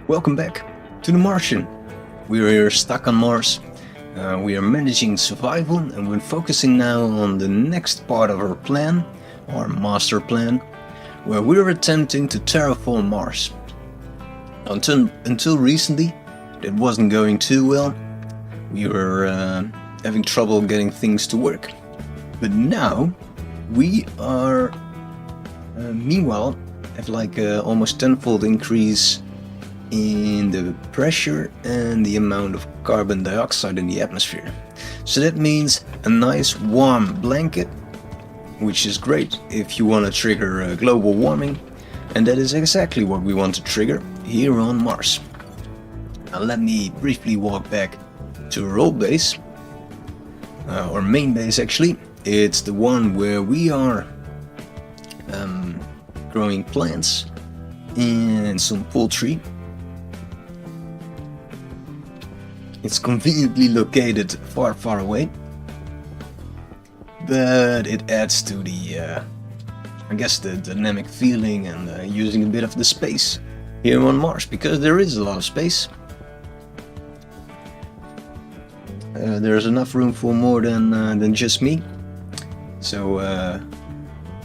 Welcome back to the Martian. We are here stuck on Mars. We are managing survival and we're focusing now on the next part of our plan, our master plan, where we're attempting to terraform Mars. Until recently, it wasn't going too well. We were having trouble getting things to work. But now, we are, meanwhile, have like a almost tenfold increase in the pressure and the amount of carbon dioxide in the atmosphere. So that means a nice warm blanket, which is great if you want to trigger global warming, and that is exactly what we want to trigger here on Mars. Now let me briefly walk back to our old base, or main base actually. It's the one where we are growing plants and some poultry. It's conveniently located far away, but it adds to the, I guess, the dynamic feeling and using a bit of the space here on Mars, because there is a lot of space. There's enough room for more than just me. So,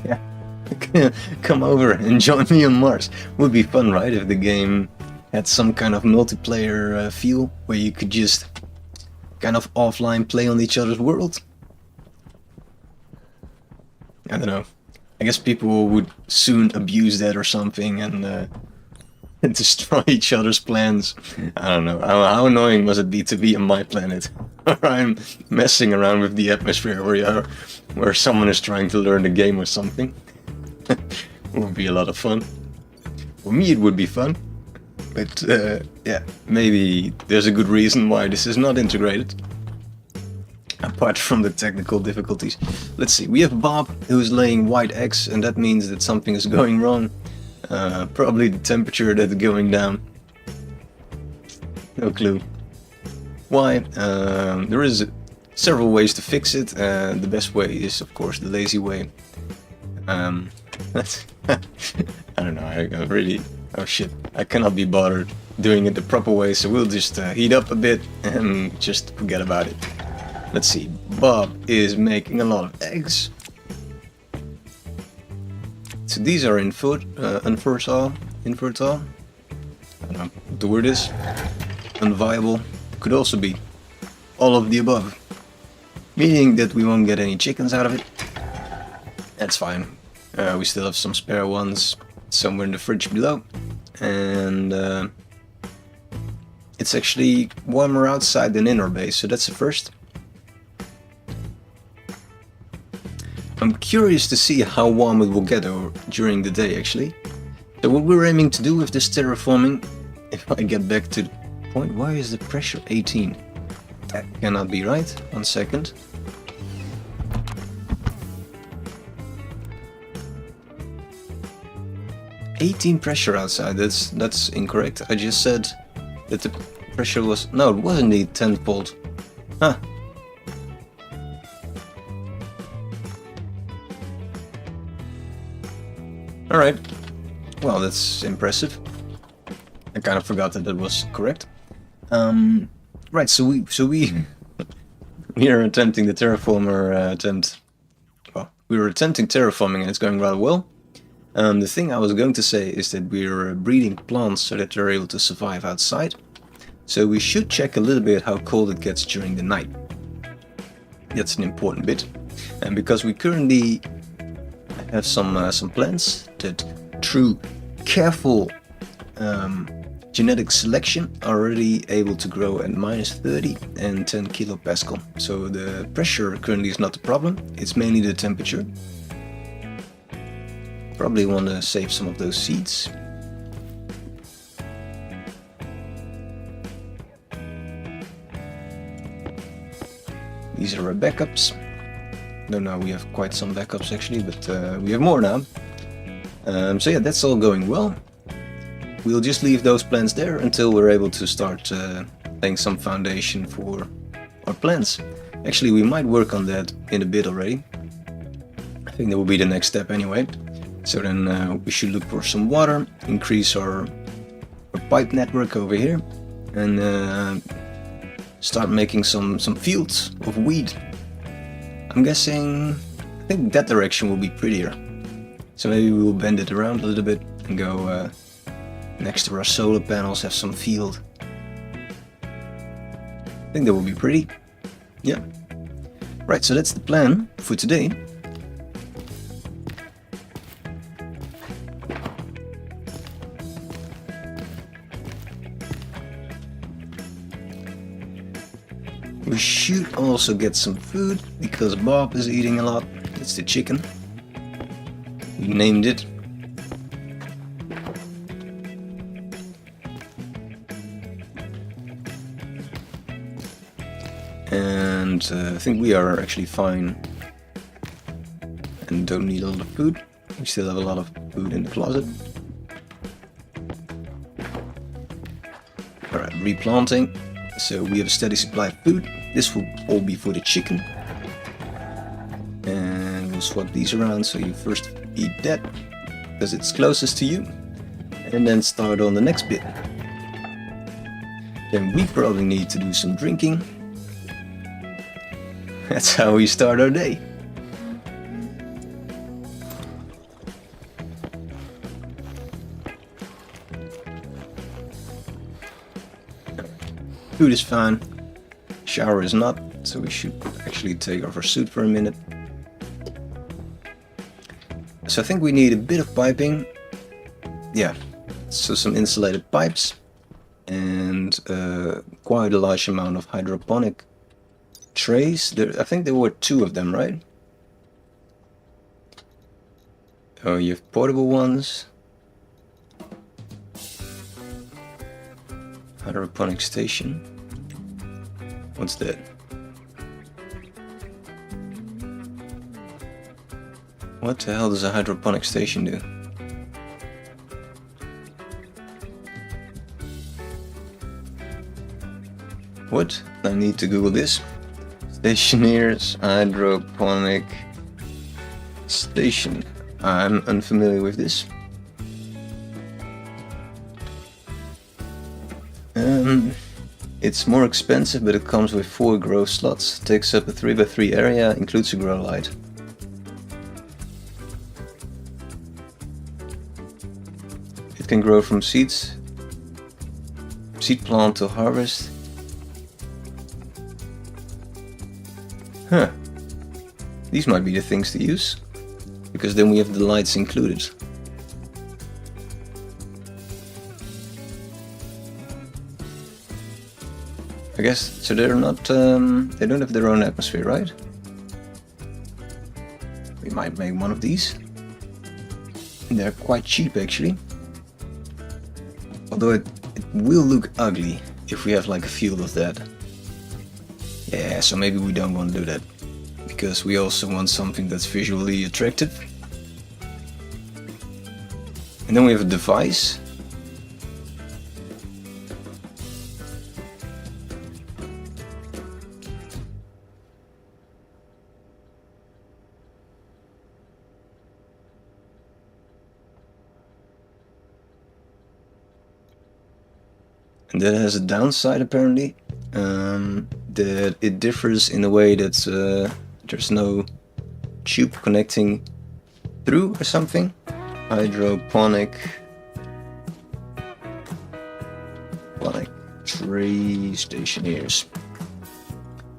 yeah, come over and join me on Mars. Would be fun, right? If the game had some kind of multiplayer feel where you could just kind of offline play on each other's world. I don't know. I guess people would soon abuse that or something and destroy each other's plans. I don't know. How annoying must it be to be on my planet? Or I'm messing around with the atmosphere where someone is trying to learn the game or something. It would be a lot of fun. For me it would be fun. But yeah, maybe there's a good reason why this is not integrated. Apart from the technical difficulties. Let's see, we have Bob who's laying white eggs, and that means that something is going wrong. Probably the temperature that's going down. No clue. Why? There is several ways to fix it. The best way is of course the lazy way. I don't know, I really... Oh shit, I cannot be bothered doing it the proper way, so we'll just heat up a bit and just forget about it. Let's see, Bob is making a lot of eggs. So these are infertile. I don't know what the word is. Unviable. Could also be all of the above. Meaning that we won't get any chickens out of it. That's fine. We still have some spare ones somewhere in the fridge below, and it's actually warmer outside than in our base, so that's the first. I'm curious to see how warm it will get during the day actually. So what we're aiming to do with this terraforming, if I get back to the point, why is the pressure 18? That cannot be right. 1 second. Pressure outside, that's incorrect. I just said that the pressure was... No, it wasn't the 10-fold. Huh. Alright. Well, that's impressive. I kind of forgot that was correct. Right, so we we are attempting the terraformer attempt. Well, we were attempting terraforming and it's going rather well. The thing I was going to say is that we're breeding plants so that they're able to survive outside. So we should check a little bit how cold it gets during the night. That's an important bit. And because we currently have some plants that through careful genetic selection are already able to grow at -30 and 10 kilopascal. So the pressure currently is not the problem, it's mainly the temperature. Probably want to save some of those seeds. These are our backups. No, we have quite some backups actually, but we have more now. So yeah, that's all going well. We'll just leave those plants there until we're able to start laying some foundation for our plants. Actually, we might work on that in a bit already. I think that will be the next step anyway. So then we should look for some water, increase our pipe network over here and start making some fields of wheat. I'm guessing, I think that direction will be prettier. So maybe we will bend it around a little bit and go next to our solar panels, have some field. I think that will be pretty. Yeah. Right, so that's the plan for today. We should also get some food, because Bob is eating a lot. It's the chicken. We named it. And I think we are actually fine and don't need a lot of food. We still have a lot of food in the closet. Alright, replanting. So we have a steady supply of food. This will all be for the chicken. And we'll swap these around, so you first eat that, because it's closest to you. And then start on the next bit. Then we probably need to do some drinking. That's how we start our day. Food is fine, shower is not, so we should actually take off our suit for a minute. So I think we need a bit of piping. Yeah, so some insulated pipes and quite a large amount of hydroponic trays. I think there were 2 of them, right? Oh, you have portable ones. Hydroponic station. What's that? What the hell does a hydroponic station do? What? I need to Google this. Stationeers hydroponic station. I'm unfamiliar with this. It's more expensive, but it comes with 4 grow slots. Takes up a 3x3 area, includes a grow light. It can grow from seed plant to harvest. Huh. These might be the things to use, because then we have the lights included. I guess, so they're not, they don't have their own atmosphere, right? We might make one of these. They're quite cheap actually. Although it will look ugly if we have like a field of that. Yeah, so maybe we don't want to do that. Because we also want something that's visually attractive. And then we have a device. And that has a downside apparently, that it differs in a way that there's no tube connecting through or something. Hydroponic tray stationeers.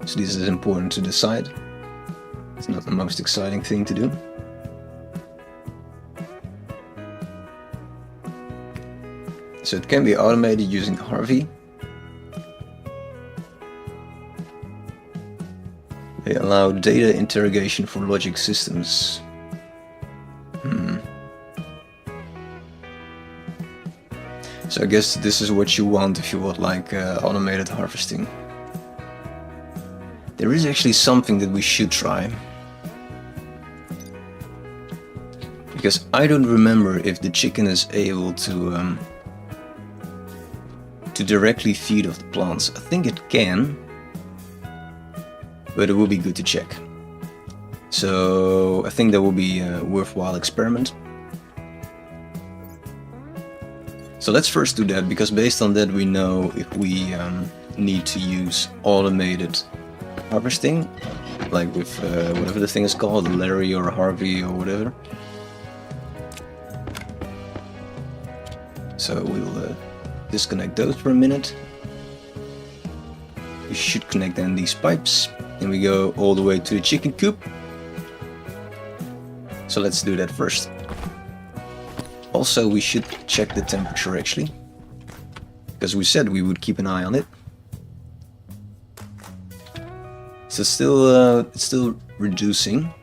So this is important to decide. It's not the most exciting thing to do. So it can be automated using Harvey. They allow data interrogation for logic systems. So I guess this is what you want if you want like automated harvesting. There is actually something that we should try. Because I don't remember if the chicken is able to directly feed off the plants. I think it can, but it will be good to check. So I think that will be a worthwhile experiment. So let's first do that, because based on that we know if we need to use automated harvesting, like with whatever the thing is called, Larry or Harvey or whatever. So we'll disconnect those for a minute. We should connect then these pipes, and we go all the way to the chicken coop. So let's do that first. Also, we should check the temperature actually, because we said we would keep an eye on it. So it's still reducing.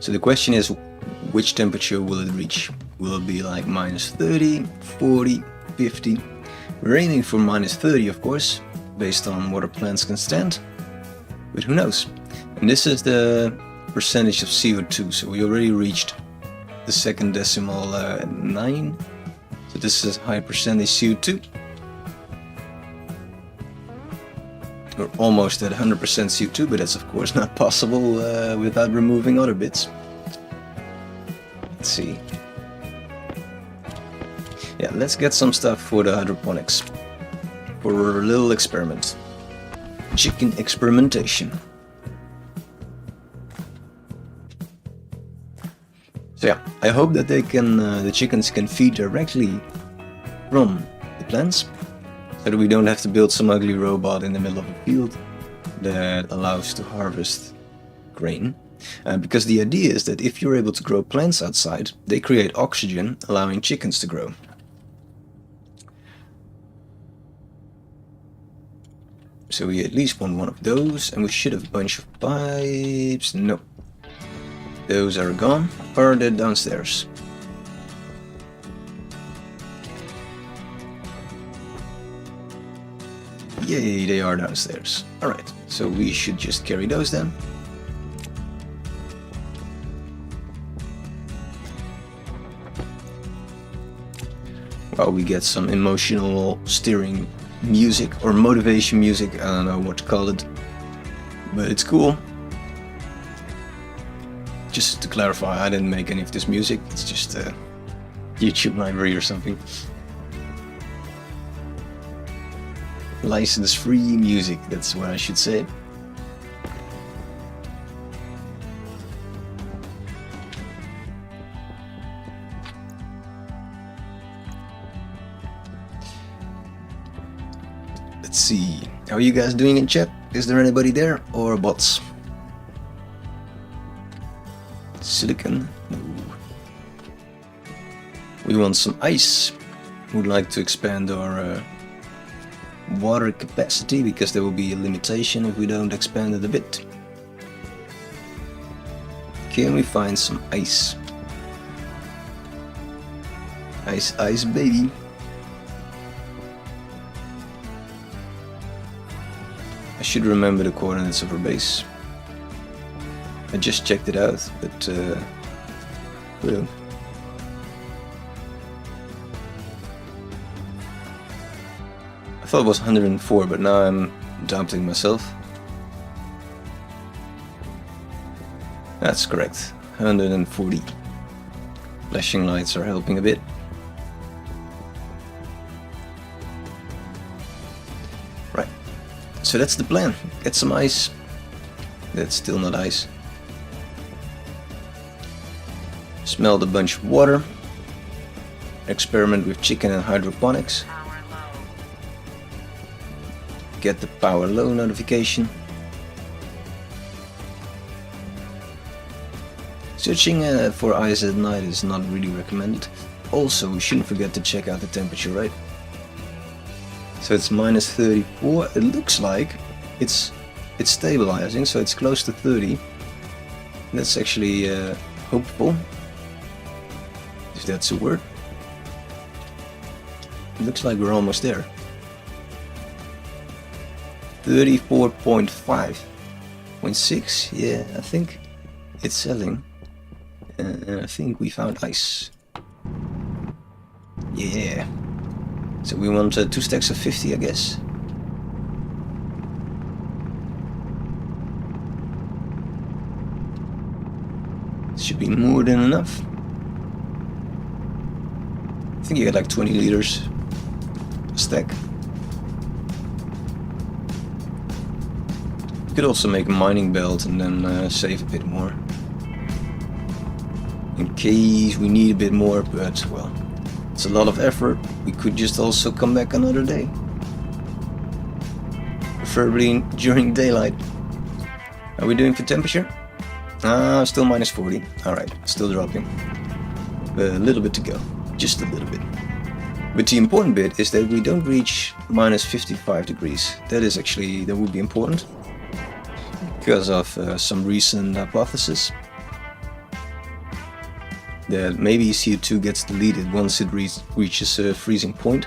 So the question is, which temperature will it reach? Will it be like minus 30, 40, 50? We're aiming for minus 30, of course, based on what our plants can stand, but who knows? And this is the percentage of CO2, so we already reached the second decimal 9, so this is high percentage CO2. We're almost at 100% CO2, but that's of course not possible without removing other bits. Let's see. Yeah, let's get some stuff for the hydroponics, for a little experiment. Chicken experimentation. So yeah, I hope that they can, the chickens can feed directly from the plants, so that we don't have to build some ugly robot in the middle of a field that allows to harvest grain. Because the idea is that if you're able to grow plants outside, they create oxygen, allowing chickens to grow. So we at least want one of those, and we should have a bunch of pipes. No. Those are gone, or they're downstairs. Yay, they are downstairs. Alright, so we should just carry those then. While we get some emotional steering music or motivation music, I don't know what to call it, but it's cool. Just to clarify, I didn't make any of this music, it's just a YouTube library or something. License-free music, that's what I should say. Let's see, how are you guys doing in chat? Is there anybody there, or bots? Silicon? No. We want some ice. We'd like to expand our water capacity, because there will be a limitation if we don't expand it a bit. Can we find some ice? Ice, ice, baby. I should remember the coordinates of our base. I just checked it out, but well. I thought it was 104, but now I'm doubting myself. That's correct, 140. Flashing lights are helping a bit. Right, so that's the plan. Get some ice. That's still not ice. Smelt a bunch of water. Experiment with chicken and hydroponics. Get the power low notification. Searching for ice at night is not really recommended. Also, we shouldn't forget to check out the temperature, right? So it's minus 34. It looks like it's stabilizing, so it's close to 30. That's actually hopeful, if that's a word. It looks like we're almost there. 34.5.6. Yeah, I think it's selling. And I think we found ice. Yeah. So we want 2 stacks of 50, I guess. Should be more than enough. think you get like 20 liters a stack. You could also make a mining belt and then save a bit more. In case we need a bit more, but well, it's a lot of effort. We could just also come back another day. Preferably during daylight. Are we doing for temperature? Still minus 40. Alright, still dropping. A little bit to go. Just a little bit. But the important bit is that we don't reach minus 55 degrees. That would be important. Because of some recent hypothesis. That maybe CO2 gets deleted once it reaches a freezing point.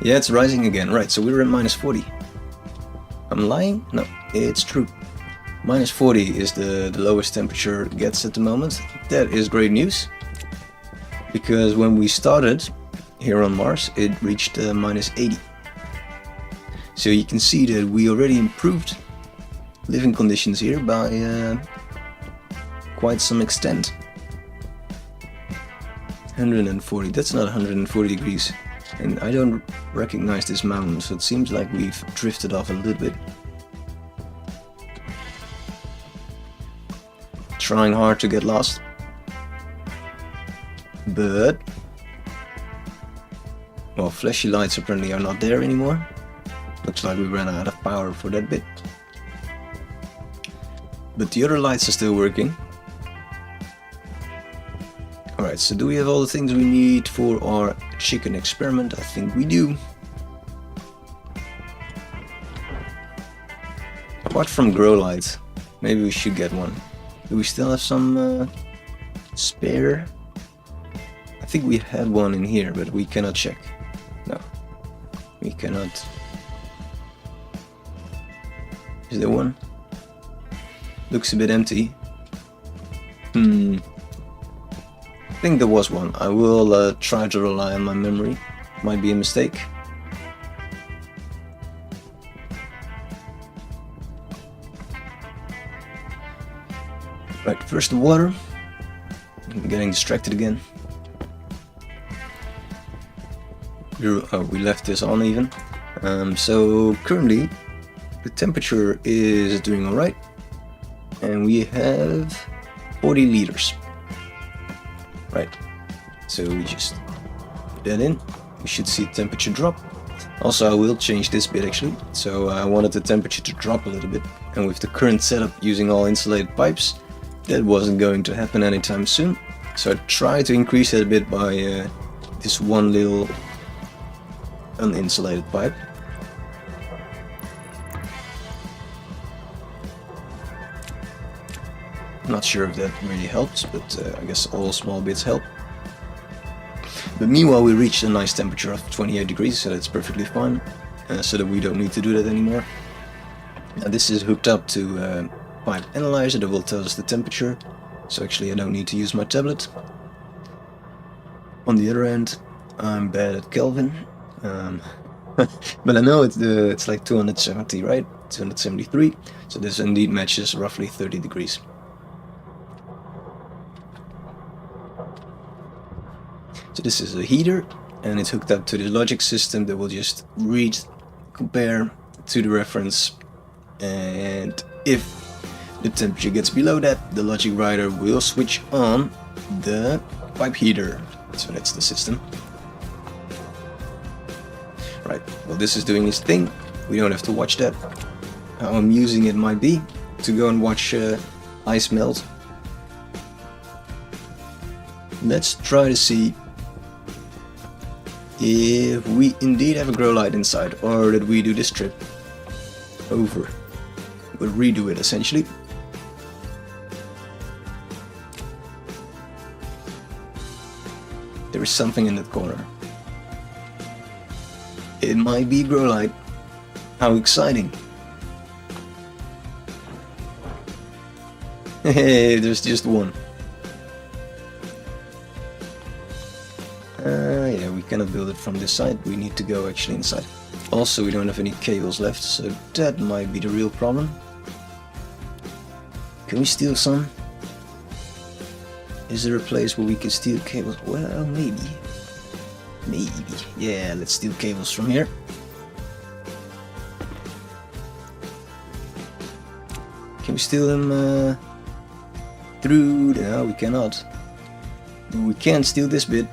Yeah, it's rising again. Right, so we're at minus 40. I'm lying? No, it's true. Minus 40 is the lowest temperature it gets at the moment. That is great news. Because when we started here on Mars, it reached minus 80. So you can see that we already improved living conditions here by quite some extent. 140, that's not 140 degrees. And I don't recognize this mountain, so it seems like we've drifted off a little bit. Trying hard to get lost. But... well, flashy lights apparently are not there anymore. Looks like we ran out of power for that bit. But the other lights are still working. Alright, so do we have all the things we need for our chicken experiment? I think we do. Apart from grow lights, maybe we should get one. Do we still have some spare? I think we had one in here, but we cannot check. No, we cannot. Is there one? Looks a bit empty. I think there was one. I will try to rely on my memory. Might be a mistake. Right, first the water. I'm getting distracted again. We left this on even. So currently the temperature is doing alright. And we have 40 liters. Right, so we just put that in. We should see temperature drop. Also, I will change this bit actually. So I wanted the temperature to drop a little bit. And with the current setup using all insulated pipes, that wasn't going to happen anytime soon. So I tried to increase it a bit by this one little uninsulated pipe. Not sure if that really helps, but I guess all small bits help. But meanwhile we reached a nice temperature of 28 degrees, so that's perfectly fine, so that we don't need to do that anymore. Now this is hooked up to a pipe analyzer that will tell us the temperature, so actually I don't need to use my tablet. On the other end, I'm bad at Kelvin, but I know it's like 270, right? 273, so this indeed matches roughly 30 degrees. So this is a heater, and it's hooked up to the logic system that will just read, compare to the reference, and if the temperature gets below that, the logic writer will switch on the pipe heater. So that's the system. Right, well this is doing its thing, we don't have to watch that. How amusing it might be to go and watch ice melt. Let's try to see if we indeed have a grow light inside, or did we do this trip over. We'll redo it essentially. There is something in that corner. It might be grow light. How exciting. Hey, there's just one. Yeah, we cannot build it from this side. We need to go actually inside. Also, we don't have any cables left, so that might be the real problem. Can we steal some? Is there a place where we can steal cables? Well, maybe. Maybe. Yeah, let's steal cables from here. Can we steal them through? No, we cannot. We can steal this bit.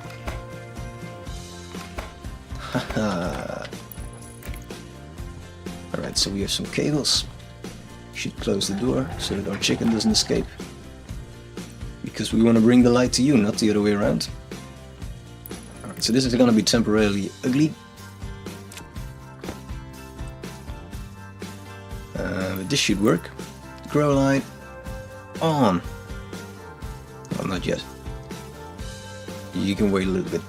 Haha. Alright, so we have some cables. Should close the door so that our chicken doesn't escape. Because we want to bring the light to you, not the other way around. Alright, so this is going to be temporarily ugly. But this should work. Grow light on. Well, not yet. You can wait a little bit.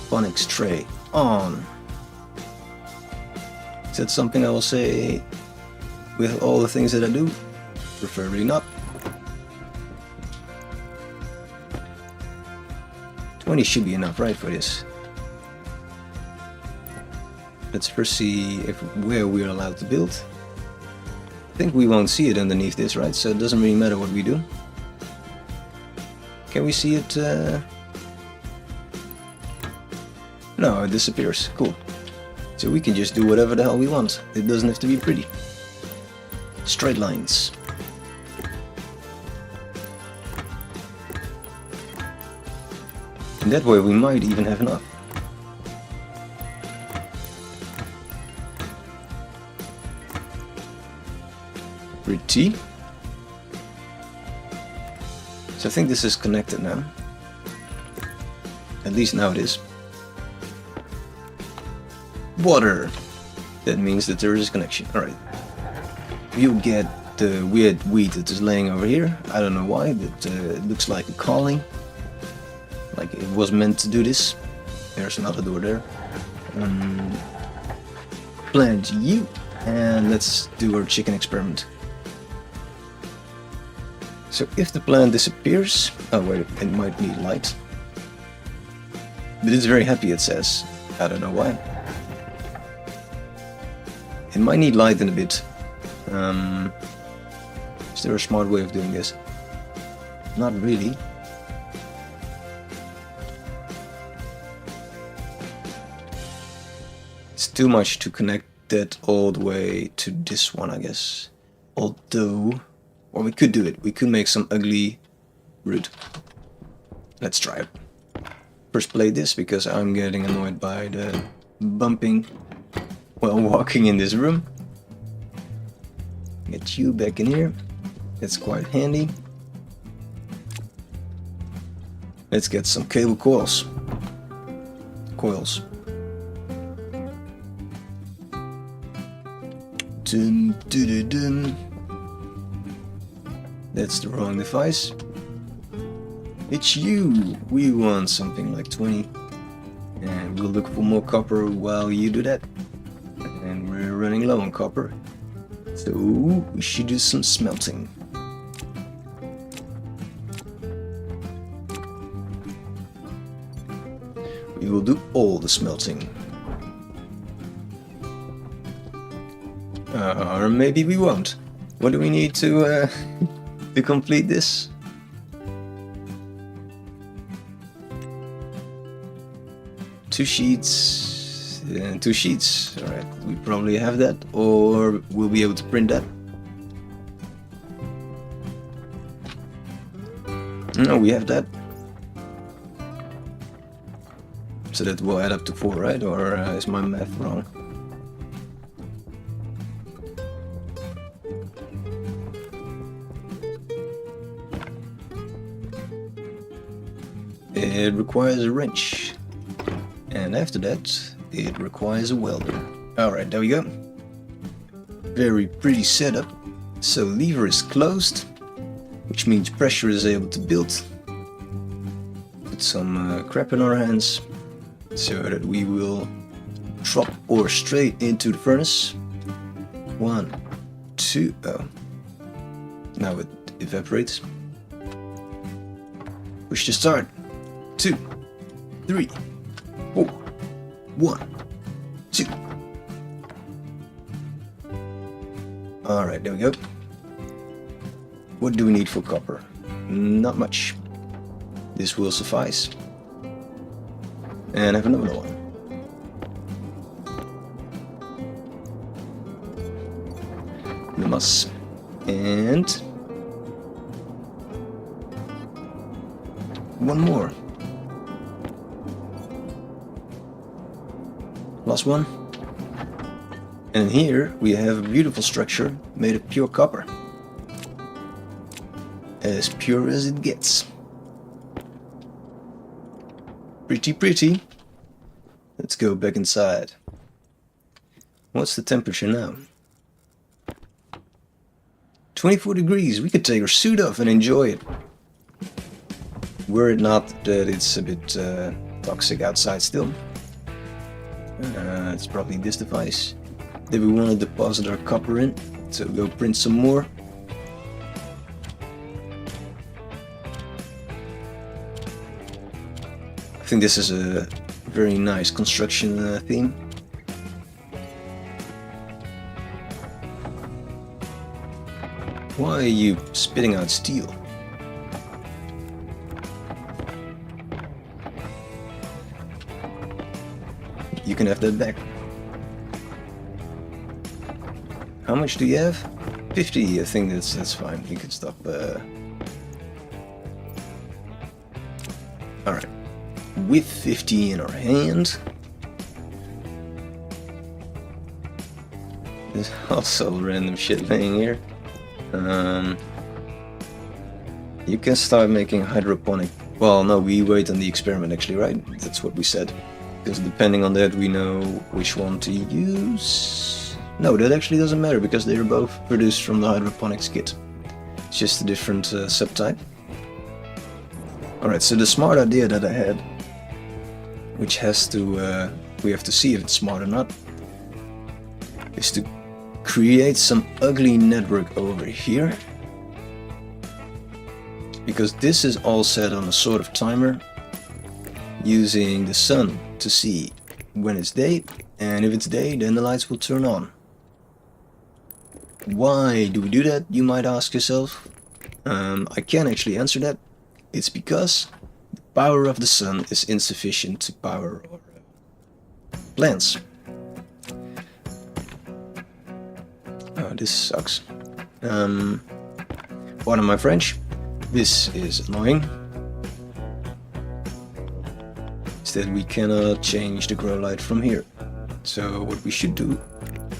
Phonics tray on. Is that something I will say with all the things that I do? Preferably not. 20 should be enough, right, for this? Let's first see where we're allowed to build. I think we won't see it underneath this, right? So it doesn't really matter what we do. Can we see it? No, it disappears. Cool. So we can just do whatever the hell we want. It doesn't have to be pretty. Straight lines. And that way we might even have enough. Pretty. So I think this is connected now. At least now it is. Water. That means that there is a connection. Alright. You get the weird weed that is laying over here. I don't know why, but it looks like a calling. Like it was meant to do this. There's another door there. Plant you. And let's do our chicken experiment. So if the plant disappears... Oh wait, it might need light. But it's very happy, it says. I don't know why. It might need light in a bit. Is there a smart way of doing this? Not really. It's too much to connect that all the way to this one, I guess. Although... Or we could do it. We could make some ugly route. Let's try it. First play this because I'm getting annoyed by the bumping while walking in this room. Get you back in here. That's quite handy. Let's get some cable coils. Dum, dum, dum. That's the wrong device. It's you! We want something like 20. And we'll look for more copper while you do that. And we're running low on copper. So we should do some smelting. We will do all the smelting. Or maybe we won't. What do we need to complete this? Two sheets and 2 sheets. Alright, we probably have that, or we'll be able to print that. No, we have that. So that will add up to 4, right? Or is my math wrong? It requires a wrench. And after that, it requires a welder. Alright, there we go. Very pretty setup. So lever is closed, which means pressure is able to build. Put some crap in our hands, so that we will drop ore straight into the furnace. 1, 2, oh. Now it evaporates. Push to start. 2, 3, 4, 1, 2. Alright, there we go. What do we need for copper? Not much. This will suffice. And have another one. The moss. And one more. Last one. And here we have a beautiful structure made of pure copper. As pure as it gets. Pretty pretty. Let's go back inside. What's the temperature now? 24 degrees. We could take our suit off and enjoy it. Were it not that it's a bit toxic outside still. It's probably this device. Did we want to deposit our copper in? So go print some more. I think this is a very nice construction theme. Why are you spitting out steel? You can have that back. How much do you have? 50. I think that's fine. We can stop. All right. With 50 in our hand. There's also random shit laying here. You can start making hydroponic. Well, no, we wait on the experiment actually, right? That's what we said. Because depending on that, we know which one to use. No, that actually doesn't matter because they are both produced from the hydroponics kit. It's just a different subtype. Alright, so the smart idea that I had, which has to, we have to see if it's smart or not, is to create some ugly network over here. Because this is all set on a sort of timer, using the sun to see when it's day, and if it's day, then the lights will turn on. Why do we do that, you might ask yourself? I can't actually answer that. It's because the power of the sun is insufficient to power our plants. Oh, this sucks. Pardon my French. This is annoying. Instead, we cannot change the grow light from here. So what we should do,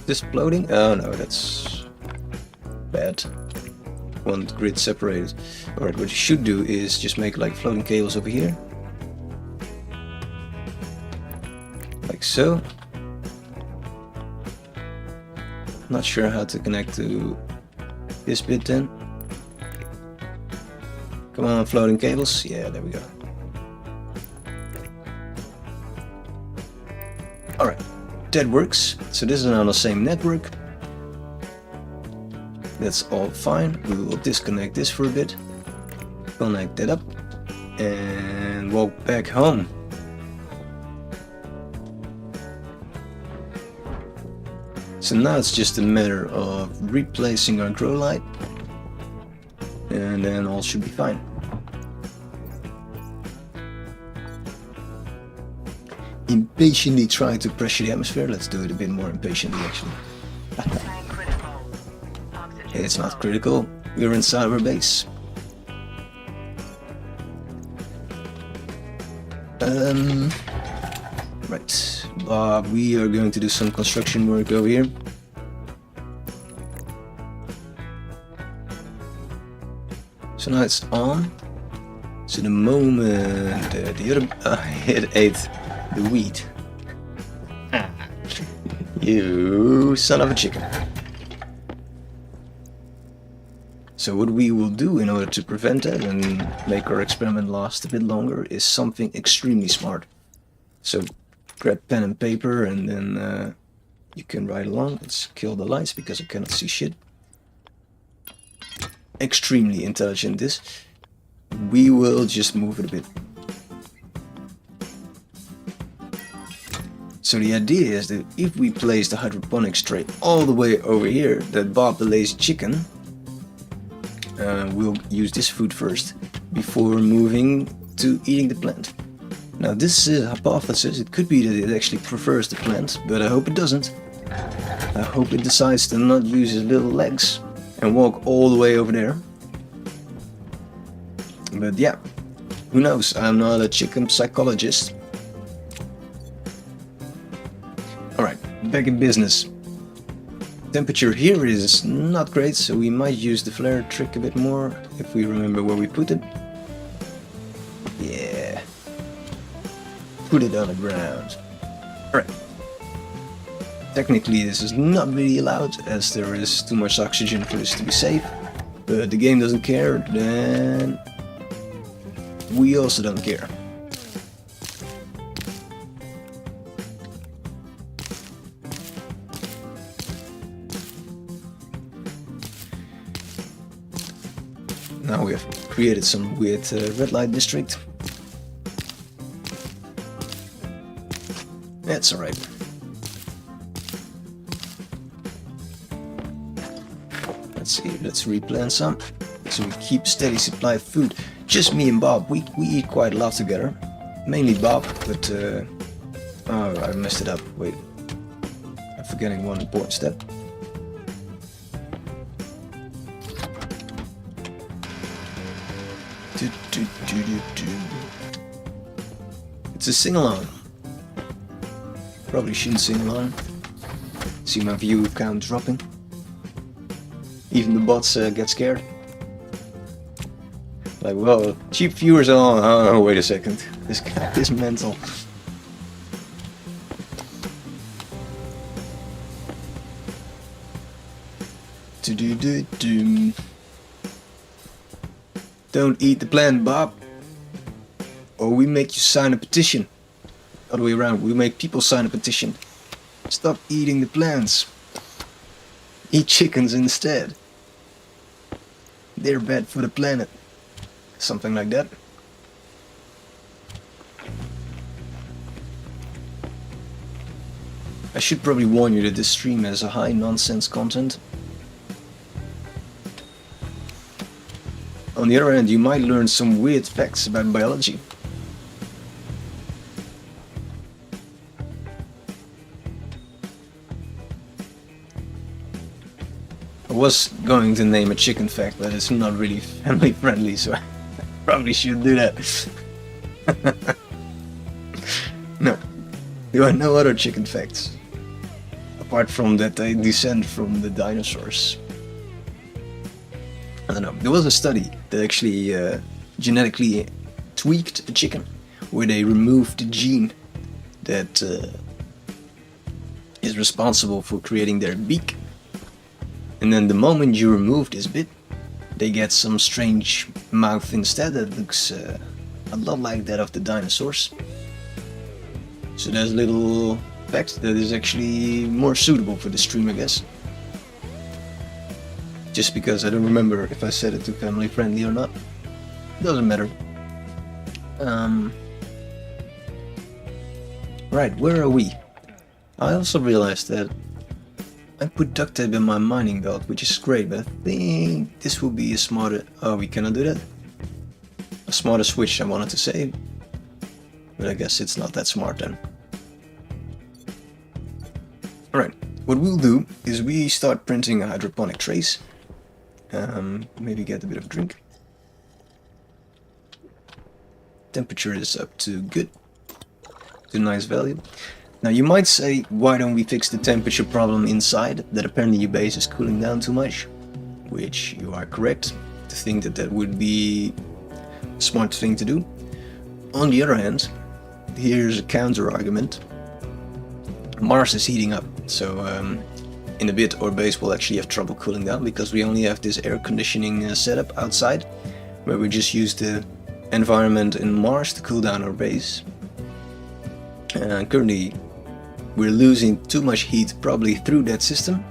this floating? Oh no, that's bad. One grid separated. Alright, what you should do is just make like floating cables over here. Like so. Not sure how to connect to this bit then. Come on, floating cables. Yeah, there we go. Alright, that works. So this is now on the same network. That's all fine. We will disconnect this for a bit. Connect that up. And walk back home. So now it's just a matter of replacing our grow light. And then all should be fine. Impatiently trying to pressure the atmosphere. Let's do it a bit more impatiently actually. It's not critical. We're inside our base. Right. We are going to do some construction work over here. So now it's on. So the moment the other it ate the wheat. You son of a chicken. So what we will do in order to prevent that and make our experiment last a bit longer is something extremely smart. So grab pen and paper and then you can write along. Let's kill the lights because I cannot see shit. Extremely intelligent this. We will just move it a bit. So the idea is that if we place the hydroponics tray all the way over here, that Bob the lazy chicken we'll use this food first before moving to eating the plant. Now this is a hypothesis. It could be that it actually prefers the plant, but I hope it doesn't. I hope it decides to not use his little legs and walk all the way over there. But yeah, who knows? I'm not a chicken psychologist. Alright, back in business. Temperature here is not great, so we might use the flare trick a bit more if we remember where we put it. Yeah. Put it on the ground. Alright. Technically this is not really allowed as there is too much oxygen for this to be safe. But the game doesn't care, then we also don't care. Now we have created some weird red light district. That's alright. Let's see, let's replant some. So we keep steady supply of food. Just me and Bob, we eat quite a lot together. Mainly Bob, but oh, I messed it up. Wait, I'm forgetting one important step. It's a sing-along. Probably shouldn't sing along. See my view count dropping. Even the bots get scared. Like, whoa, cheap viewers are on. Oh, wait a second. This guy is mental. Don't eat the plant, Bob. Or we make you sign a petition. Other way around, we make people sign a petition. Stop eating the plants. Eat chickens instead. They're bad for the planet. Something like that. I should probably warn you that this stream has a high nonsense content. On the other hand, you might learn some weird facts about biology. I was going to name a chicken fact, but it's not really family friendly, so I probably should do that. No. There are no other chicken facts. Apart from that they descend from the dinosaurs. I don't know. There was a study that actually genetically tweaked a chicken, where they removed the gene that is responsible for creating their beak. And then the moment you remove this bit, they get some strange mouth instead that looks a lot like that of the dinosaurs. So there's a little fact that is actually more suitable for the stream, I guess. Just because I don't remember if I said it too family friendly or not. Doesn't matter. Right, where are we? I also realized that I put duct tape in my mining belt, which is great, but I think this will be a smarter... Oh, we cannot do that? A smarter switch, I wanted to say. But I guess it's not that smart then. Alright, what we'll do is we start printing a hydroponic trace. Maybe get a bit of a drink. Temperature is up to good. To nice value. Now you might say, why don't we fix the temperature problem inside, that apparently your base is cooling down too much, which you are correct to think that that would be a smart thing to do. On the other hand, here's a counter argument. Mars is heating up, so in a bit our base will actually have trouble cooling down because we only have this air conditioning setup outside, where we just use the environment in Mars to cool down our base. Currently we're losing too much heat probably through that system,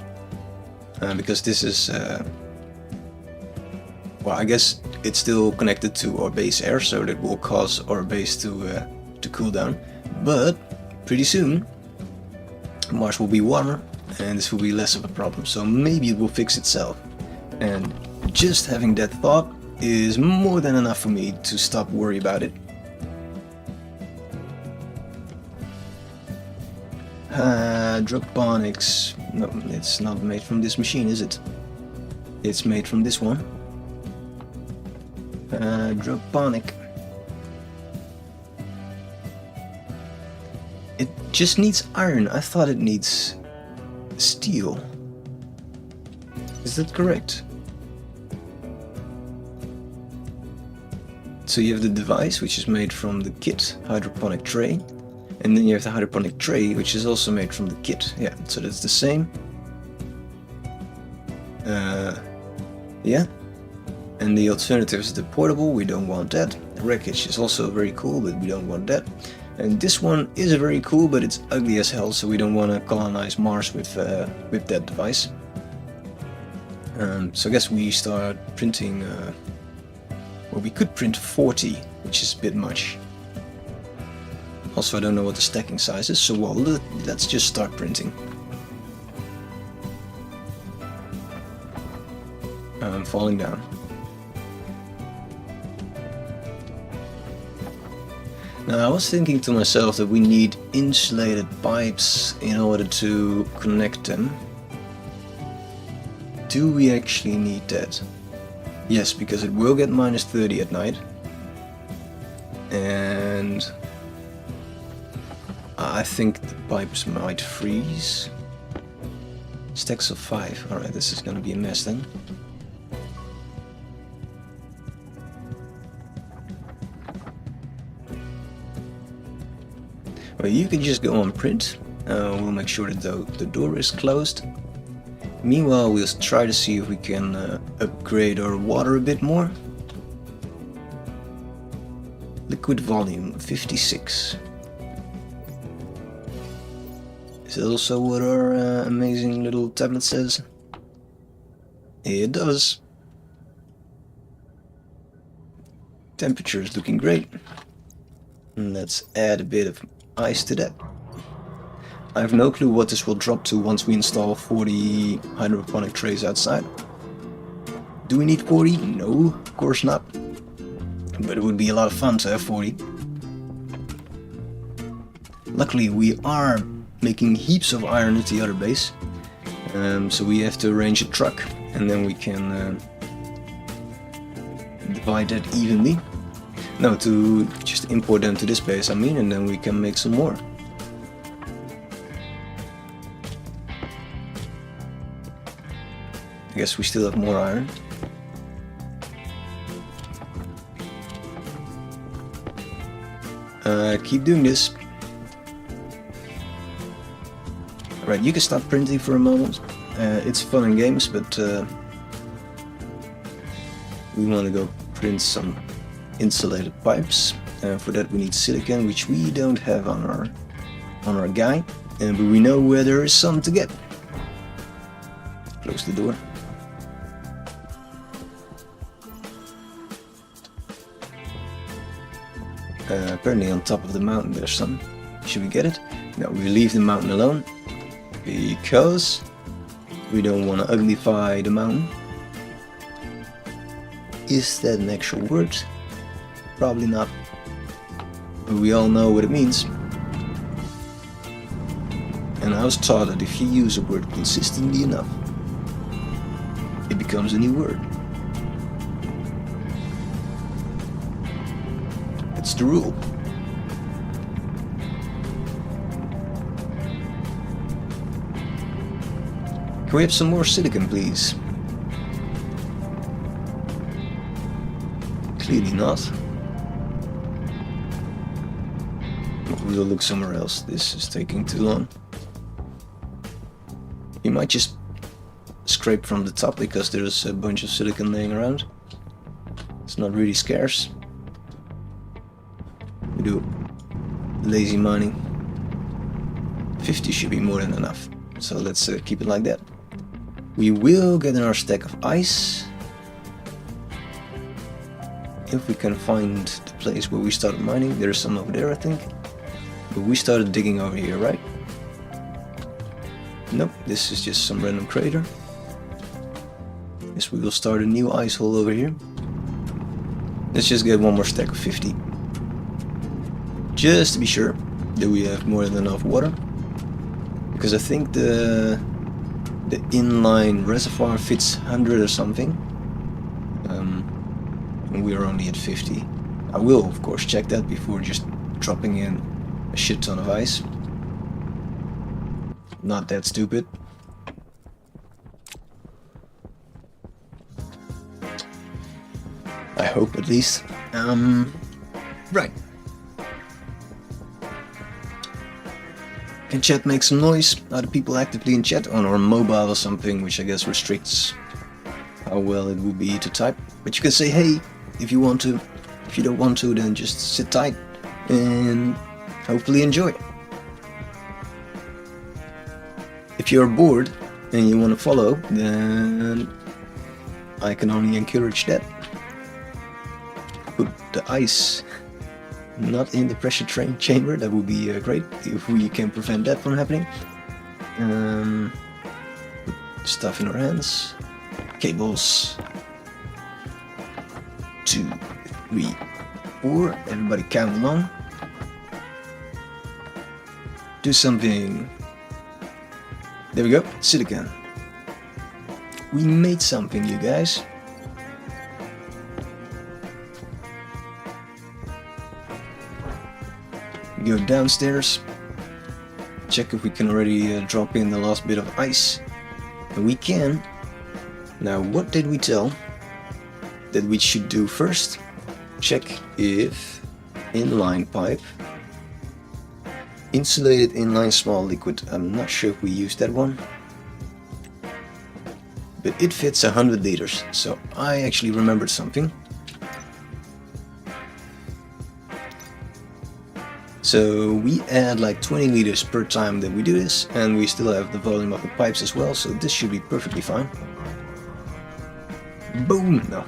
because this is, well, I guess it's still connected to our base air, so that will cause our base to cool down. But pretty soon Mars will be warmer and this will be less of a problem, so maybe it will fix itself. And just having that thought is more than enough for me to stop worry about it. Hydroponics. No, it's not made from this machine, is it? It's made from this one. Hydroponic. It just needs iron. I thought it needs steel. Is that correct? So you have the device, which is made from the kit, hydroponic tray. And then you have the hydroponic tray, which is also made from the kit. Yeah, so that's the same. Yeah. And the alternative is the portable, we don't want that. The wreckage is also very cool, but we don't want that. And this one is very cool, but it's ugly as hell, so we don't want to colonize Mars with that device. So I guess we start printing, well, we could print 40, which is a bit much. Also, I don't know what the stacking size is, so well, let's just start printing. I'm falling down. Now, I was thinking to myself that we need insulated pipes in order to connect them. Do we actually need that? Yes, because it will get minus 30 at night. And I think the pipes might freeze. Stacks of 5. Alright, this is gonna be a mess then. Well, you can just go on print. We'll make sure that the door is closed. Meanwhile, we'll try to see if we can upgrade our water a bit more. Liquid volume 56. Is that also what our amazing little tablet says? It does. Temperature is looking great. And let's add a bit of ice to that. I have no clue what this will drop to once we install 40 hydroponic trays outside. Do we need 40? No, of course not. But it would be a lot of fun to have 40. Luckily we are making heaps of iron at the other base. So we have to arrange a truck and then we can divide that evenly. No, to just import them to this base, I mean, and then we can make some more. I guess we still have more iron. Keep doing this. Right, you can stop printing for a moment. It's fun and games, but we want to go print some insulated pipes. For that we need silicon, which we don't have on our guy, but we know where there is some to get. Close the door. Apparently on top of the mountain there's some. Should we get it? No, we leave the mountain alone because we don't want to uglify the mountain. Is that an actual word? Probably not. But we all know what it means. And I was taught that if you use a word consistently enough, it becomes a new word. It's the rule. Can we have some more silicon, please? Clearly not. We'll look somewhere else. This is taking too long. You might just scrape from the top because there's a bunch of silicon laying around. It's not really scarce. We do lazy mining. 50 should be more than enough. So let's keep it like that. We will get in our stack of ice. If we can find the place where we started mining. There's some over there, I think. But we started digging over here, right? Nope, this is just some random crater. Guess we will start a new ice hole over here. Let's just get one more stack of 50. Just to be sure that we have more than enough water. Because I think the inline reservoir fits 100 or something. And we're only at 50. I will of course check that before just dropping in a shit ton of ice. Not that stupid. I hope at least. Right. Can chat make some noise? Are the people actively in chat on or mobile or something, which I guess restricts how well it would be to type. But you can say hey if you want to. If you don't want to, then just sit tight and hopefully enjoy. If you're bored and you want to follow, then I can only encourage that. Put the ice not in the pressure train chamber, that would be great if we can prevent that from happening. Put stuff in our hands. Cables. 2, 3, 4. Everybody count along. Do something. There we go. Silicon. We made something, you guys. Go downstairs, check if we can already drop in the last bit of ice, and we can. Now what did we tell that we should do first? Check if inline pipe, insulated inline small liquid. I'm not sure if we used that one, but it fits 100 liters, so I actually remembered something. So we add like 20 liters per time that we do this, and we still have the volume of the pipes as well, so this should be perfectly fine. Boom! No.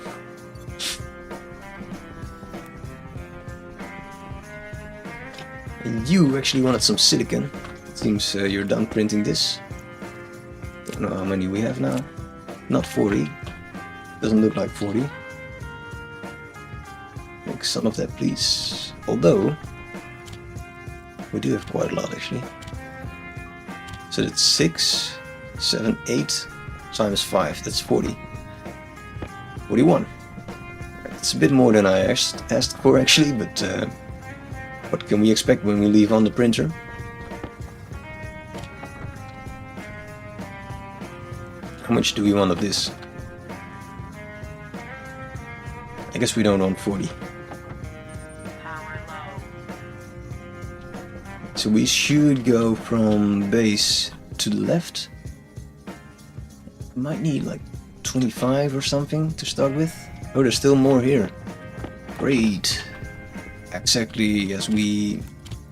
And you actually wanted some silicon. It seems you're done printing this. Don't know how many we have now. Not 40. Doesn't look like 40. Make some of that, please. Although we do have quite a lot actually. So that's 6, 7, 8 times 5. That's 40. 41. It's a bit more than I asked for actually, but what can we expect when we leave on the printer? How much do we want of this? I guess we don't want 40. So we should go from base to the left. Might need like 25 or something to start with. Oh, there's still more here. Great. Exactly as we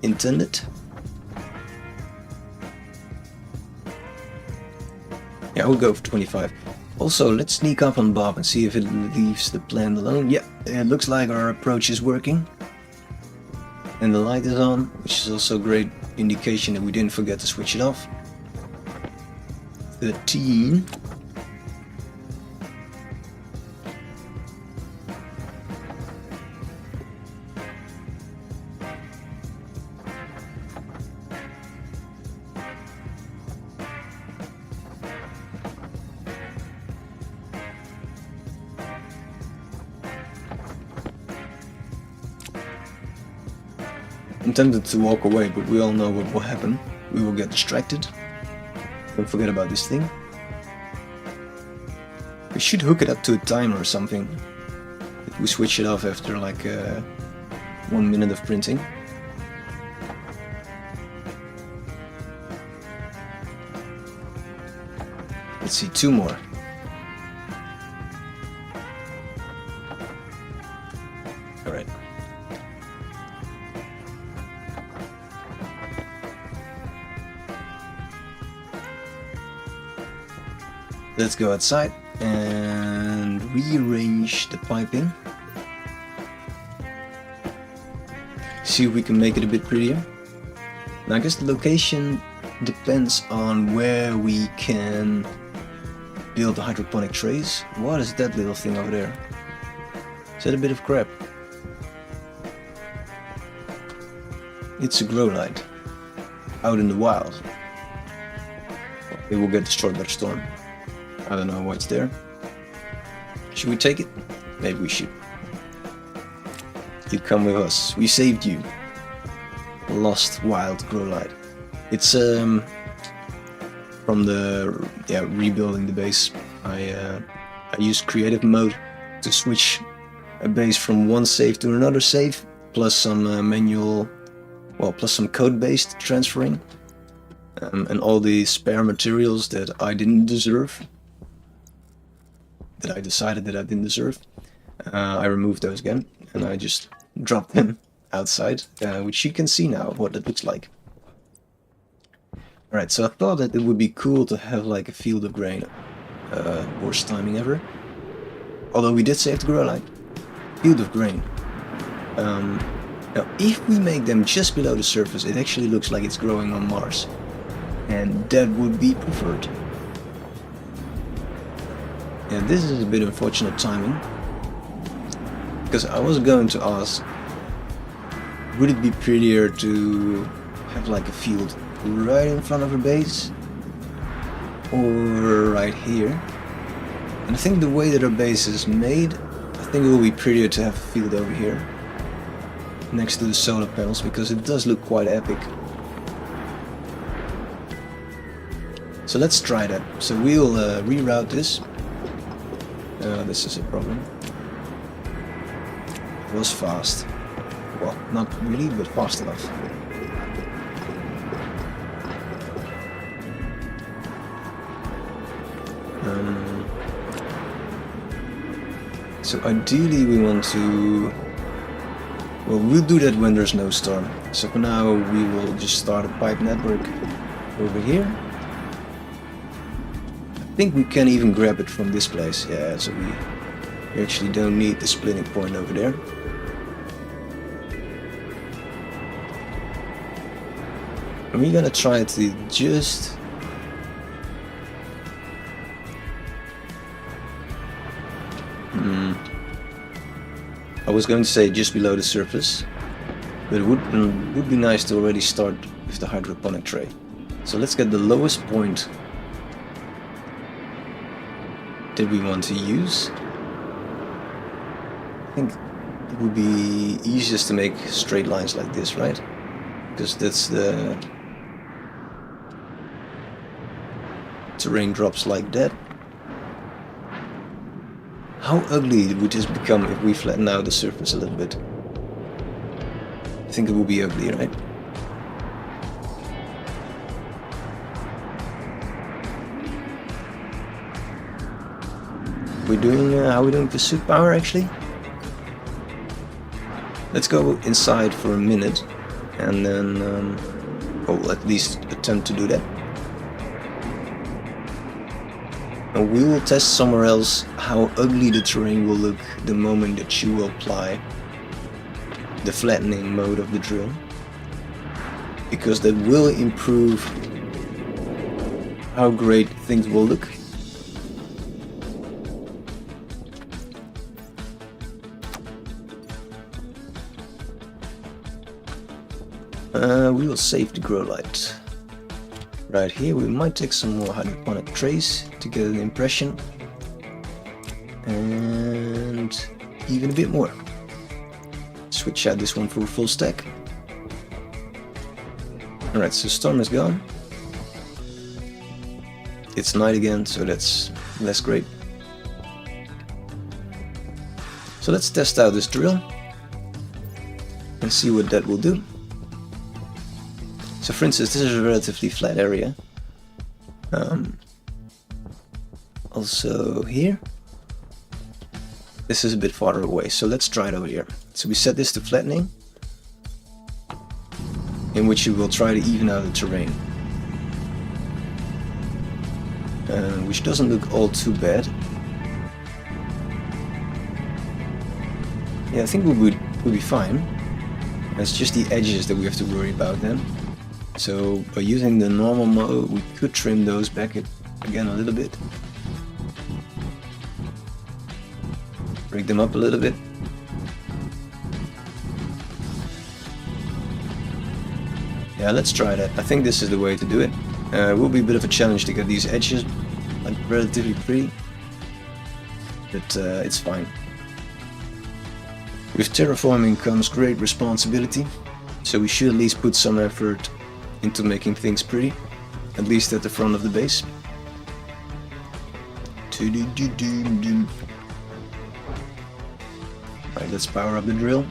intended. Yeah, I will go for 25. Also, let's sneak up on Bob and see if it leaves the plant alone. Yeah, it looks like our approach is working. And the light is on, which is also a great indication that we didn't forget to switch it off. 13. I'm tempted to walk away, but we all know what will happen. We will get distracted. Don't forget about this thing. We should hook it up to a timer or something. If we switch it off after like 1 minute of printing. Let's see, 2 more. Alright. Let's go outside and rearrange the piping. See if we can make it a bit prettier. Now I guess the location depends on where we can build the hydroponic trays. What is that little thing over there? Is that a bit of crap? It's a grow light. Out in the wild. It will get destroyed by the storm. I don't know what's there. Should we take it? Maybe we should. You come with us. We saved you. Lost wild grow light. It's from the rebuilding the base. I used creative mode to switch a base from one save to another save, plus some plus some code-based transferring, and all the spare materials that I didn't deserve, that I decided that I didn't deserve. I removed those again, and I just dropped them outside, which you can see now what it looks like. Alright, so I thought that it would be cool to have like a field of grain. Worst timing ever. Although we did save the grow light. Field of grain. Now, if we make them just below the surface, it actually looks like it's growing on Mars. And that would be preferred. Yeah, this is a bit unfortunate timing. Because I was going to ask, would it be prettier to have like a field right in front of a base? Or right here? And I think the way that our base is made, I think it will be prettier to have a field over here. Next to the solar panels, because it does look quite epic. So let's try that. So we'll reroute this. This is a problem. It was fast. Well, not really, but fast enough. So ideally we want to... Well, we'll do that when there's no storm. So for now we will just start a pipe network over here. I think we can even grab it from this place. Yeah, so we actually don't need the splitting point over there. And we're gonna try to just... I was going to say just below the surface, but it would be nice to already start with the hydroponic tray. So let's get the lowest point that we want to use. I think it would be easiest to make straight lines like this, right? Because that's the terrain drops like that. How ugly would this become if we flatten out the surface a little bit? I think it will be ugly, right? We're doing how are we doing pursuit power actually? Let's go inside for a minute and then or at least attempt to do that. And we will test somewhere else how ugly the terrain will look the moment that you will apply the flattening mode of the drill, because that will improve how great things will look. We will save the grow light. Right here we might take some more hydroponic trays to get an impression, and even a bit more. Switch out this one for a full stack. Alright, so storm is gone. It's night again, so that's less great. So let's test out this drill and see what that will do. So for instance, this is a relatively flat area. Also here. This is a bit farther away, so let's try it over here. So we set this to flattening, in which we will try to even out the terrain. Which doesn't look all too bad. Yeah, I think we'll be fine. It's just the edges that we have to worry about then. So by using the normal mode, we could trim those back again a little bit. Break them up a little bit. Yeah, let's try that. I think this is the way to do it. It will be a bit of a challenge to get these edges like relatively pretty, but it's fine. With terraforming comes great responsibility, so we should at least put some effort into making things pretty, at least at the front of the base. Alright, let's power up the drill.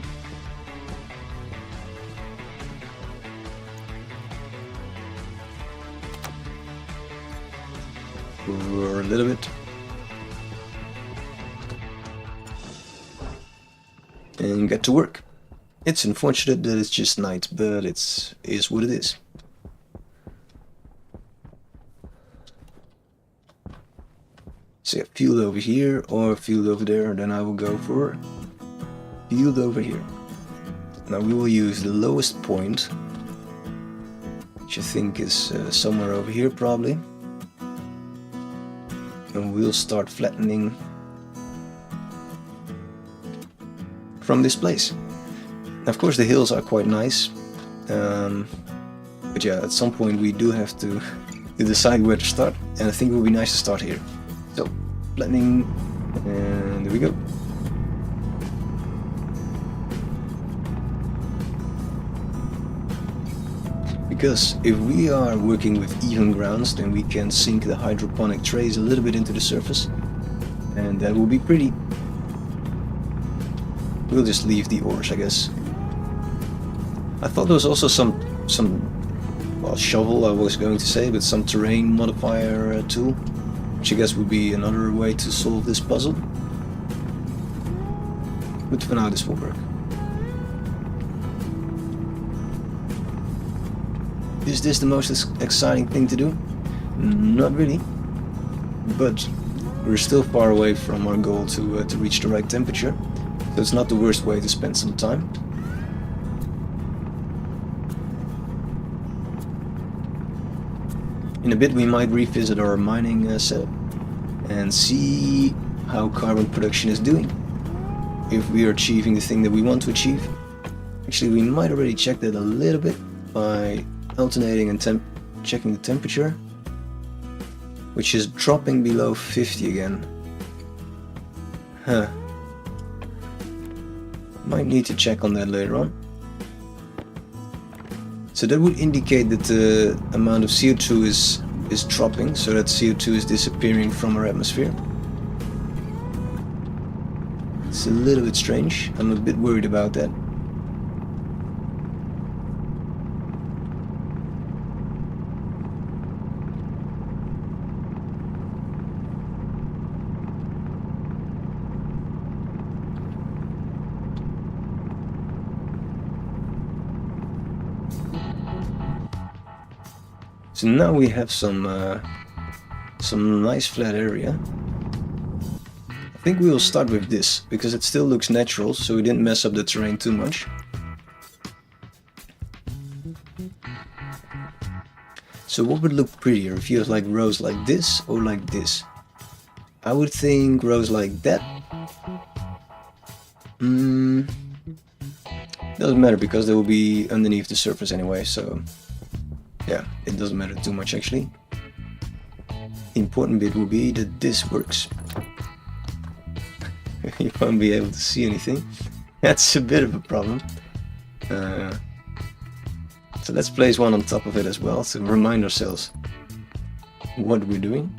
For a little bit. And get to work. It's unfortunate that it's just night, but is what it is. So yeah, field over here or field over there, then I will go for field over here. Now we will use the lowest point, which I think is somewhere over here probably. And we'll start flattening from this place. Of course the hills are quite nice, but yeah, at some point we do have to decide where to start, and I think it would be nice to start here. So, flattening, and there we go. Because if we are working with even grounds, then we can sink the hydroponic trays a little bit into the surface, and that will be pretty. We'll just leave the ores, I guess. I thought there was also some well, shovel I was going to say, but some terrain modifier tool, which I guess would be another way to solve this puzzle. But for now this will work. Is this the most exciting thing to do? Not really, but we're still far away from our goal to reach the right temperature, so it's not the worst way to spend some time. In a bit we might revisit our mining setup and see how carbon production is doing, if we are achieving the thing that we want to achieve. Actually, we might already check that a little bit by alternating and checking the temperature, which is dropping below 50 again. Huh. Might need to check on that later on. So that would indicate that the amount of CO2 is dropping, so that CO2 is disappearing from our atmosphere. It's a little bit strange. I'm a bit worried about that. So now we have some nice flat area. I think we will start with this, because it still looks natural, so we didn't mess up the terrain too much. So what would look prettier if you have like rows like this or like this? I would think rows like that. Doesn't matter because they will be underneath the surface anyway, so yeah, it doesn't matter too much actually. The important bit will be that this works. You won't be able to see anything. That's a bit of a problem. So let's place one on top of it as well to remind ourselves what we're doing.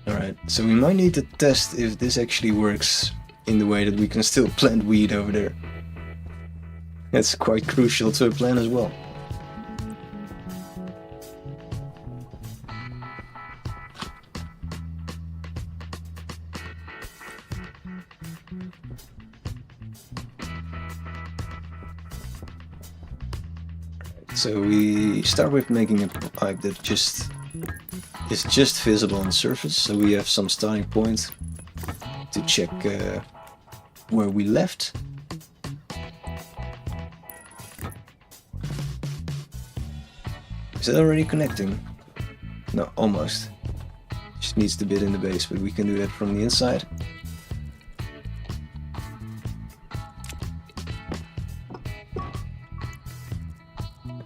Alright, so we might need to test if this actually works in the way that we can still plant weed over there. That's quite crucial to a plan as well. So we start with making a pipe that is just visible on the surface, so we have some starting point to check where we left. Is it already connecting? No, almost. Just needs the bit in the base, but we can do that from the inside.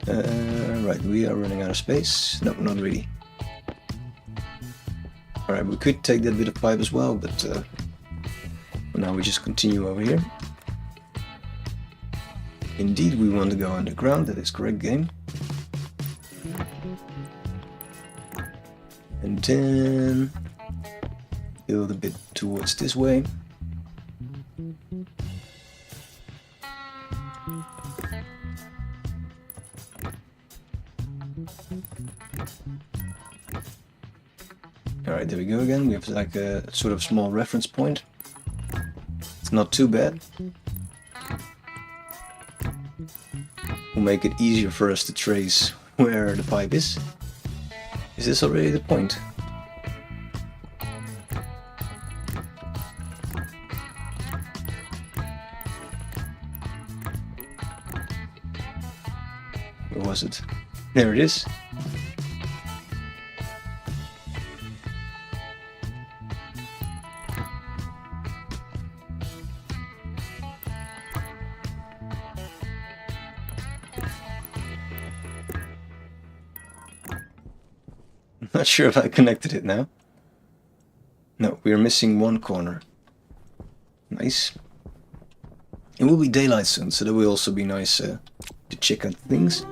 Right, we are running out of space. No, not really. Alright, we could take that bit of pipe as well, but for now we just continue over here. Indeed, we want to go underground, that is correct, game. And then build a bit towards this way. Alright, there we go again. We have like a sort of small reference point. It's not too bad. Will make it easier for us to trace where the pipe is. Is this already the point? Where was it? There it is. Not sure if I connected it now. No, we are missing one corner. Nice. It will be daylight soon, so that will also be nice to check out things.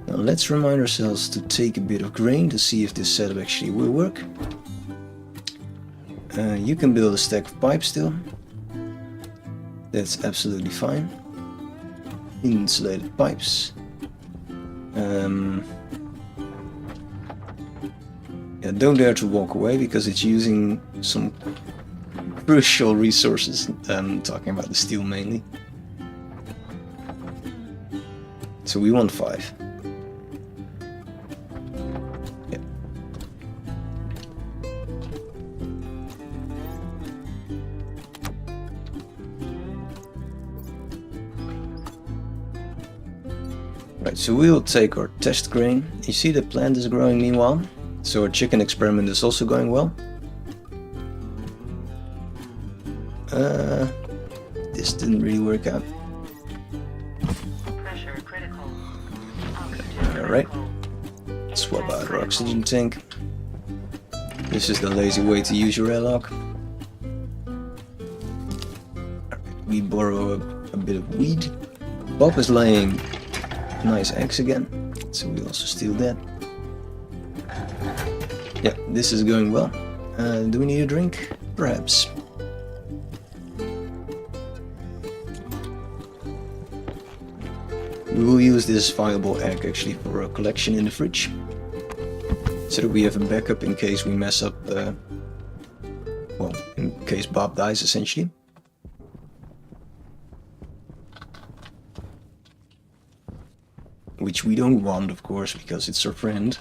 Now let's remind ourselves to take a bit of grain to see if this setup actually will work. You can build a stack of pipes still. That's absolutely fine. Insulated pipes. Yeah, don't dare to walk away because it's using some crucial resources. I'm talking about the steel mainly. So we want 5. Yeah. Right, so we'll take our test grain. You see the plant is growing meanwhile? So our chicken experiment is also going well. This didn't really work out. Pressure critical. Alright. Swap out our oxygen tank. This is the lazy way to use your airlock. We borrow a bit of weed. Bob is laying nice eggs again, so we also steal that. Yeah, this is going well. Do we need a drink? Perhaps. We will use this viable egg actually for a collection in the fridge, so that we have a backup in case we mess up, well, in case Bob dies essentially. Which we don't want, of course, because it's our friend.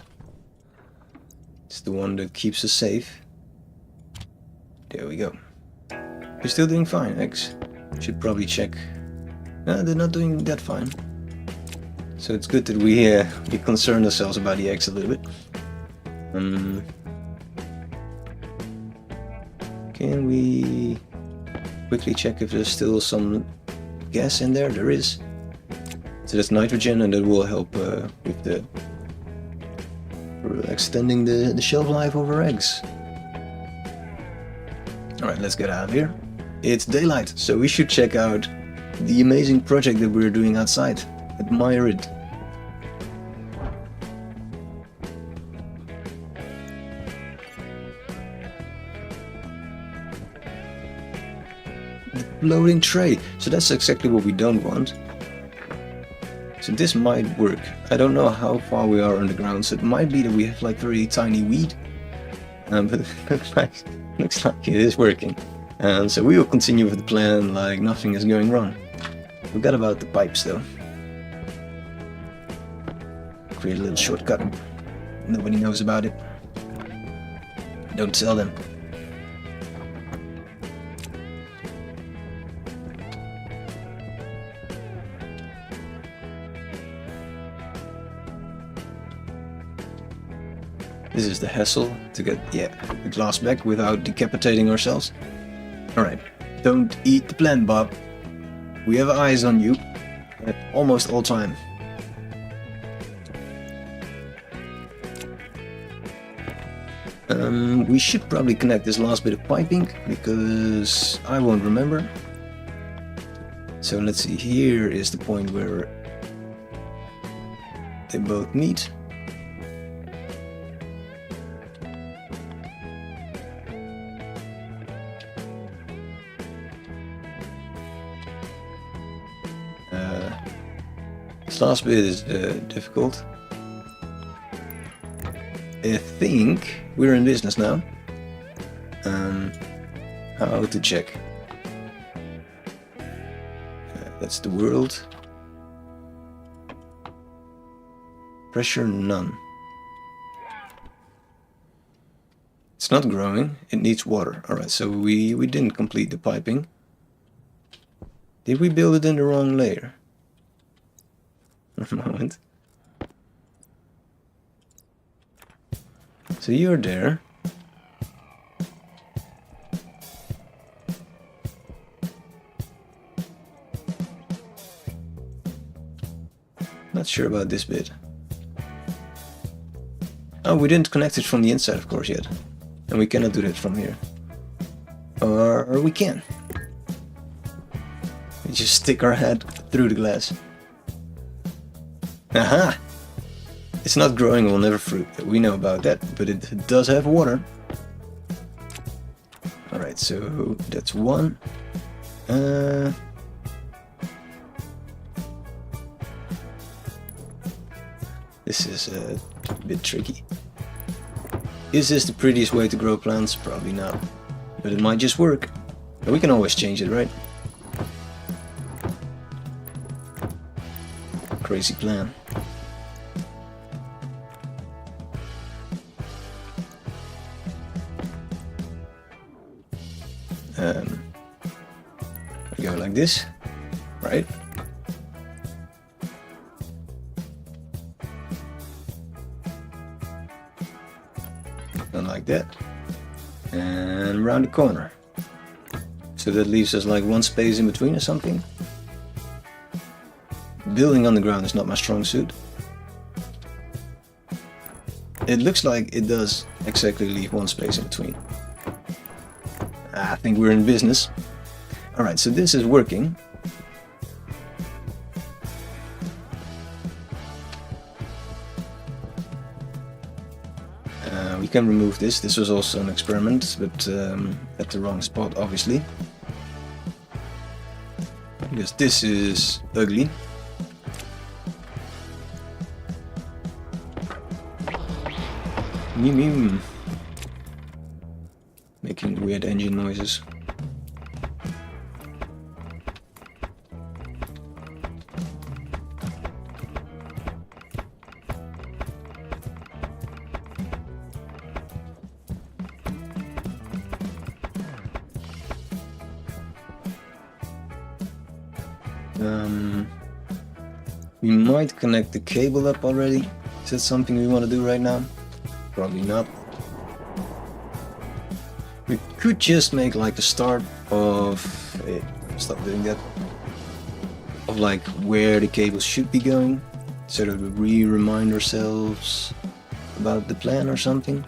It's the one that keeps us safe. There we go. You're still doing fine, eggs. Should probably check. No, they're not doing that fine. So it's good that we concerned ourselves about the eggs a little bit. Can we quickly check if there's still some gas in there? There is. So that's nitrogen, and that will help with the extending the shelf life of our eggs. Alright, let's get out of here. It's daylight, so we should check out the amazing project that we're doing outside. Admire it. The floating tray. So that's exactly what we don't want. So this might work. I don't know how far we are underground, so it might be that we have like very tiny weed. But it looks like it is working. And so we will continue with the plan like nothing is going wrong. Forgot about the pipes though. Create a little shortcut. Nobody knows about it. Don't tell them. This is the hassle to get, the glass back without decapitating ourselves. Alright, don't eat the plant, Bob. We have eyes on you at almost all time. We should probably connect this last bit of piping, because I won't remember. So let's see, here is the point where they both meet. This last bit is difficult. I think we're in business now. How to check? That's the world. Pressure none. It's not growing, it needs water. Alright, so we didn't complete the piping. Did we build it in the wrong layer? A moment. So you're there. Not sure about this bit. Oh, we didn't connect it from the inside, of course, yet. And we cannot do that from here. Or we can. We just stick our head through the glass. Aha! It's not growing, will never fruit. We know about that, but it does have water. Alright, so that's one. This is a bit tricky. Is this the prettiest way to grow plants? Probably not. But it might just work. But we can always change it, right? Crazy plan. We go like this, right? And like that. And around the corner. So that leaves us like one space in between or something. Building on the ground is not my strong suit. It looks like it does exactly leave one space in between. I think we're in business. Alright, so this is working. We can remove this. This was also an experiment, but at the wrong spot, obviously. Because this is ugly. Making weird engine noises. We might connect the cable up already. Is that something we want to do right now? Probably not. We could just make like the start of... stop doing that. Of like where the cables should be going. So that we remind ourselves about the plan or something.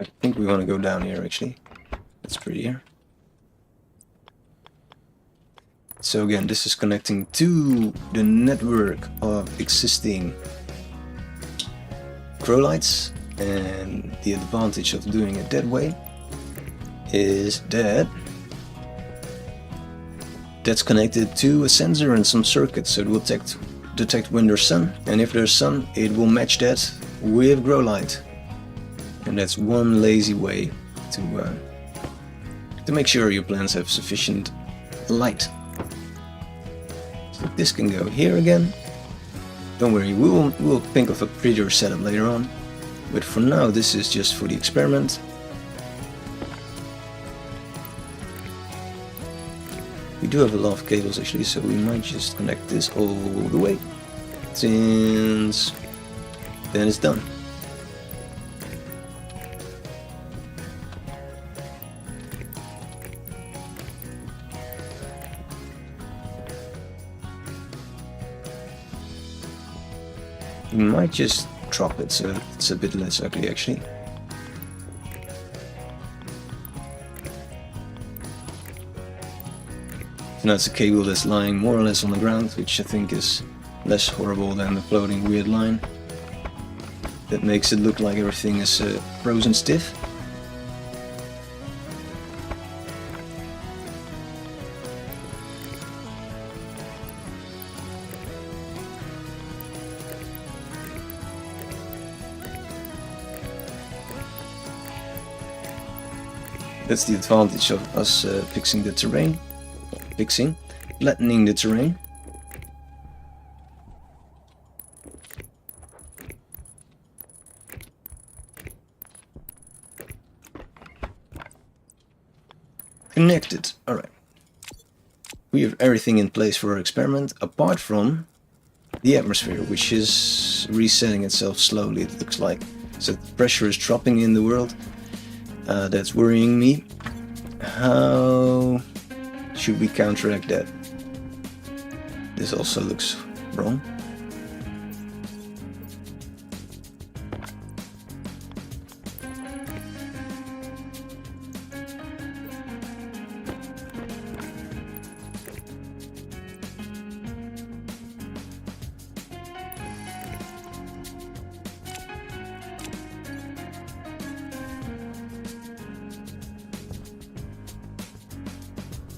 I think we want to go down here actually. That's prettier. So again, this is connecting to the network of existing grow lights, and the advantage of doing it that way is that that's connected to a sensor and some circuits, so it will detect when there's sun, and if there's sun it will match that with grow light. And that's one lazy way to make sure your plants have sufficient light. So this can go here again. Don't worry, we'll think of a prettier setup later on. But for now, this is just for the experiment. We do have a lot of cables actually, so we might just connect this all the way. Since then it's done. We might just drop it so it's a bit less ugly actually. Now it's a cable that's lying more or less on the ground, which I think is less horrible than the floating weird line. That makes it look like everything is frozen stiff. That's the advantage of us fixing the terrain. Flattening the terrain. Connected. Alright. We have everything in place for our experiment, apart from the atmosphere, which is resetting itself slowly, it looks like. So the pressure is dropping in the world. That's worrying me. How should we counteract that? This also looks wrong.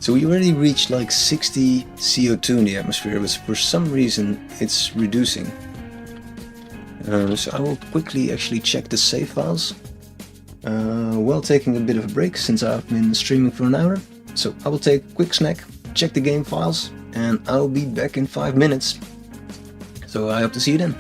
So we already reached like 60 CO2 in the atmosphere, but for some reason it's reducing. So I will quickly actually check the save files while taking a bit of a break since I've been streaming for an hour. So I will take a quick snack, check the game files, and I'll be back in 5 minutes. So I hope to see you then.